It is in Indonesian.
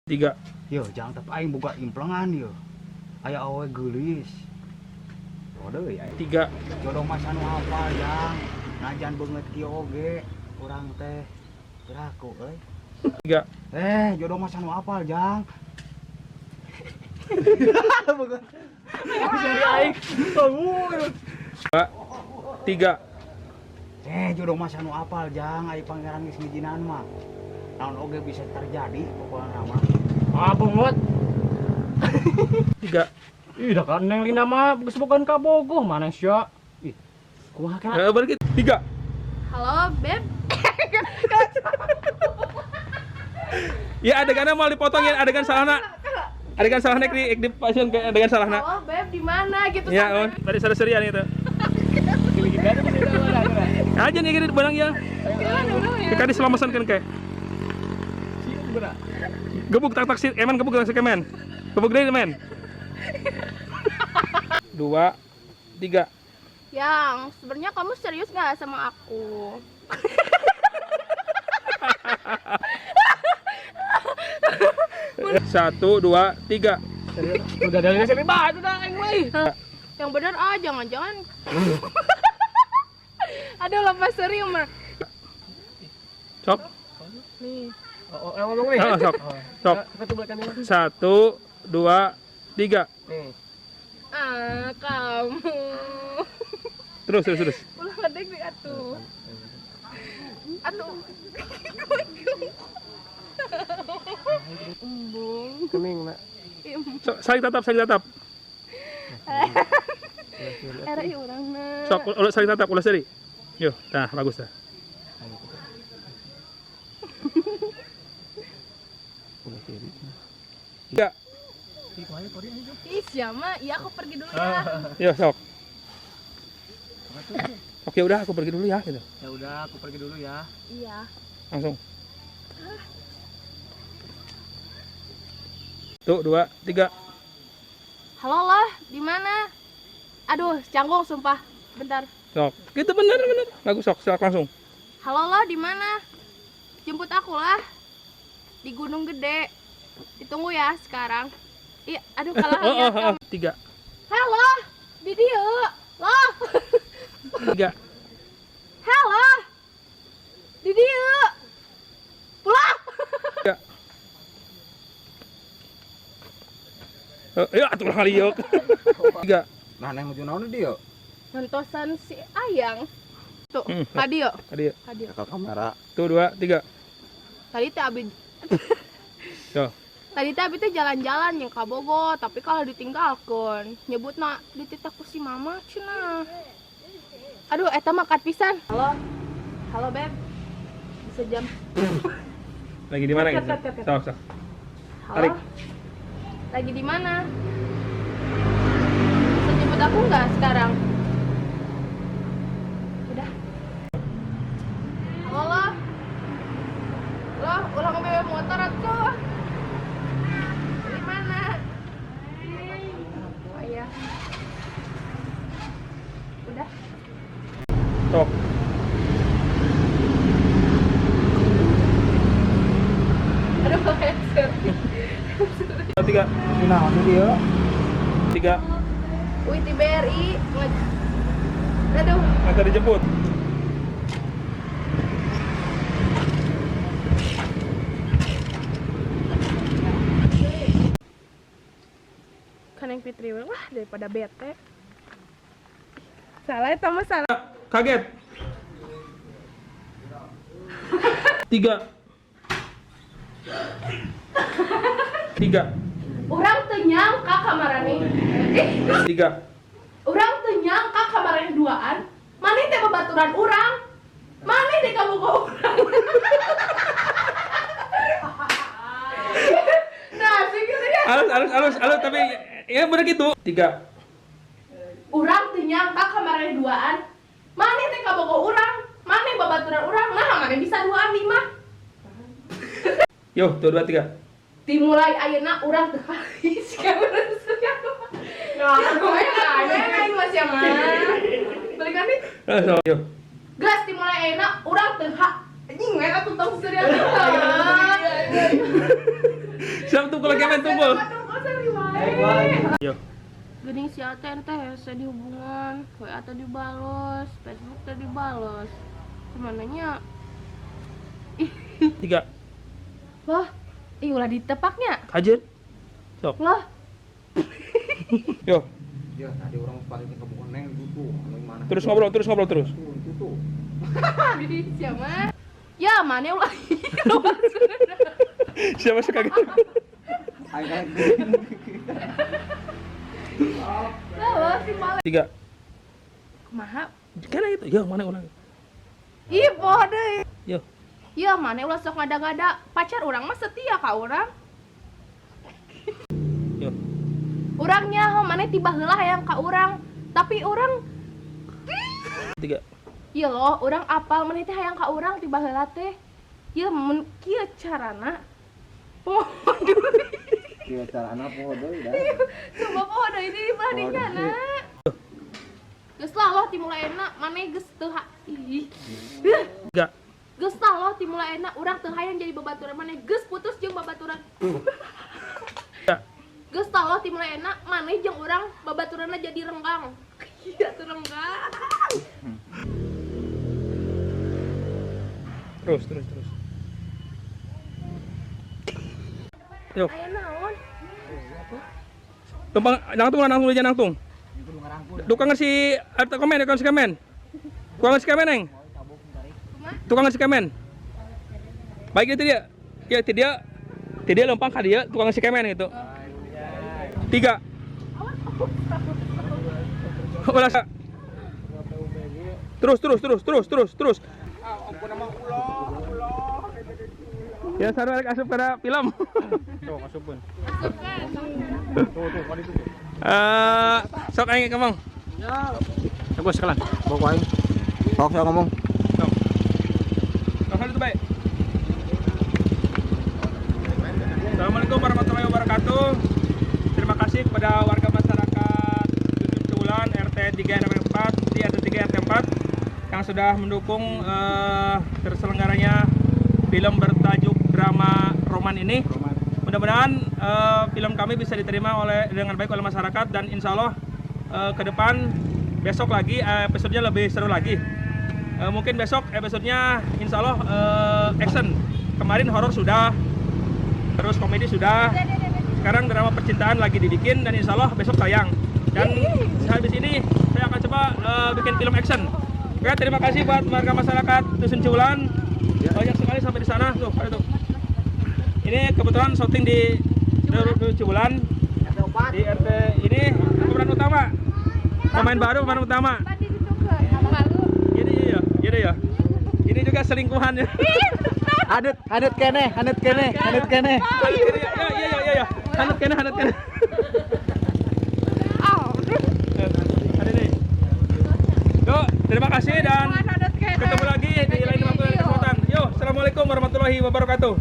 3. Yo, jangan tapi aing boga implengan yo. Aya awe geulis. Oh deui aya. 3. Jodoh mas anu hafal jang. Najan beungeut kieu oge. Urang teh beraku euy. 3. Jodoh mas anu hafal jang. Aing. 3. Jodoh mas anu hafal jang aya pangeran geus ngijinan mah. Naon oge bisa terjadi pokokna mah. Ah, bungut. 3. Ih, dah kan neng Lina mah geus bogan ka Bogoh mana sia. Ih, kumaha kana? Balik 3. Halo, Beb. Ya adeganna mau dipotong ya adegan salahna. Adegan salahna di pasien ke adegan salahna. Halo, Beb, di mana gitu Ya, sampai. tadi serian itu. Aja nih gini barang ya. Jalan dulu ya. Kita diselamasan kan kayak. Gebuk tak taksi, eman gebuk taksi kemen. Gebuk deh men. 2, 3. Yang, sebenarnya kamu serius nggak sama aku? Satu, 2, 3. Udah dari SMP batu dah aing euy. Yang benar jangan-jangan. Aduh, lepas serius mah. Sok. Nih. Ngomong nih. Sok. Sok. Satu belakang ini. 1, 2, 3. Nih. Ah, kamu. Terus. Ulah ngedek nih atuh. Atuh. Embung. Kening nak. Sok, saling tatap. Era ieu urangna. Sok, ulah saling tatap, ulah seri. Yo, nah bagus dah. Tiga. Ih, siapa? Iya, aku pergi dulu ya. Yo, sok. Oke, udah aku pergi dulu ya gitu. Ya udah, aku pergi dulu ya. Iya. Langsung. 1, 2, 3. Halo lah, di mana? Aduh, canggung sumpah. Bentar. Sok. Gitu bener. Bagus sok langsung. Halo lah, di mana? Jemput aku lah. Di Gunung Gede. Ditunggu ya sekarang. Iya, aduh kalah lihat kamu. 3. Halo, di dia. Loh. 3. Halo. Di dia. Pulang. 3. Ayo atuh kali yuk. 3. Nah neng nuju naon di yo? Mentosan si Ayang. Tuh, tadi yuk. Tadi. Ke kamera. Tuh 2, 3. Tadi teh abi Yo. Tadi teh abi teh jalan-jalan yang ka Bogor, tapi kalau ditinggalkeun, nyebutna dititah ku si mama cenah. Aduh, eta mah kat pisan. Halo. Halo, Beb. Bisa jam. Lagi di mana gitu? Kat. Sok. Halo. Tarik. Lagi di mana? Bisa jemput aku nggak sekarang? Udah. Halo lo. Lo ulang bawa motor aku. Di mana? Oh iya. Udah. Sok. Aduh, headset. 3. Naon di yo? 3. Wih, di BRI. Aduh. Nanti dijemput. Kan yang Fitri wah daripada bete. Salah itu mah salah. Kaget. 3. 3. Orang tenyang ka kamarane. 3. Orang tenyang ka kamarane duaan. Mana teh babaturan urang? Mana teh kamu ke urang? Nah, segitu ya. Halus tapi ya bener gitu. 3. Urang tenyang ka kamarane duaan. Mana teh kamu ke urang? Mana babaturan urang? Nah, mana bisa duaan nih mah? Yo, tuh 2, 3. Dimulai ayeuna urang teu halis ka bener sudah. Nah, gue aing masih aman. Balikan nih. So, yo. Gas dimulai ayeuna urang teu anjing we atuh tong serius. Siap tumpul lagi men tumpul. Yo. Geuning si Aten teh hese di hubungan, WA teh dibales, Facebook teh dibales. Kumananya? 3. Wah, ulah ditepaknya. Kajen. Sok. Lah, Yo. Ya tadi orang paling ke bukan neng gitu. Mana? Terus ngobrol terus. Itu. siapa? Ya, mana ulah. Siapa suka gitu? Hai kan. Lah, si Male. 3. Kumaha? Kan itu. Yo, mana ulang? Ih, poho deui. Yo. Ya, mana ulah sok ngada-ngada. Pacar orang mah setia ka urang. Yo. Urangnya mana tiba heula hayang ka urang, tapi urang 3. ieu loh, urang apal mana teh hayang ka urang tiba heula teh. Ieu mun kieu carana. Poho deui. Kieu carana poho deui dah. Coba poho deui di badinyana. Geus lah loh ti mulaena maneh geus teu ih. 3. Geus lah loh ti mulaena urang teu hayang jadi babaturan maneh geus putus jeung babaturan. 3. Geus lah loh ti mulaena maneh jeung urang babaturanna jadi renggang. Iya teu renggang. Terus. Yo. Aya naon? Tumpang nangtung aja nangtung. Tukang si komen. Tukang si komen neng. Tukang si komen. Baik itu dia. Ya itu dia. Dia lempang ka dia tukang si komen gitu. 3. Ulah. Terus. Ya sarua rek asup kana film. Tuh, kasupun. Sok aing ngomong. Aku sekalian. Pokoknya. Sok saya ngomong. Sok. Sok itu baik. Assalamualaikum warahmatullahi wabarakatuh. Terima kasih kepada warga masyarakat Dusun Ciulan RT 3 RW 4 di RT 3 RT 4 yang sudah mendukung terselenggaranya film bertajuk drama roman ini. Mudah-mudahan film kami bisa diterima dengan baik oleh masyarakat dan insya Allah ke depan besok lagi episodenya lebih seru lagi. Mungkin besok episodenya insya Allah action. Kemarin horor sudah, terus komedi sudah. Sekarang drama percintaan lagi dibikin dan insya Allah besok tayang. Dan habis ini saya akan coba bikin film action. Oke, terima kasih buat warga masyarakat Dusun Ciulan. Banyak sekali sampai di sana tuh, ada tuh. Ini kebetulan syuting di Dusun Ciulan di RT ini pemeran utama. Pemain baru pemain utama. Ini ya. Ini juga selingkuhannya. Hadut kene. Ya. Hanut kene. Ada nih. Yo, terima kasih dan ketemu lagi di lain waktu dan kesempatan. Yo, assalamualaikum warahmatullahi wabarakatuh.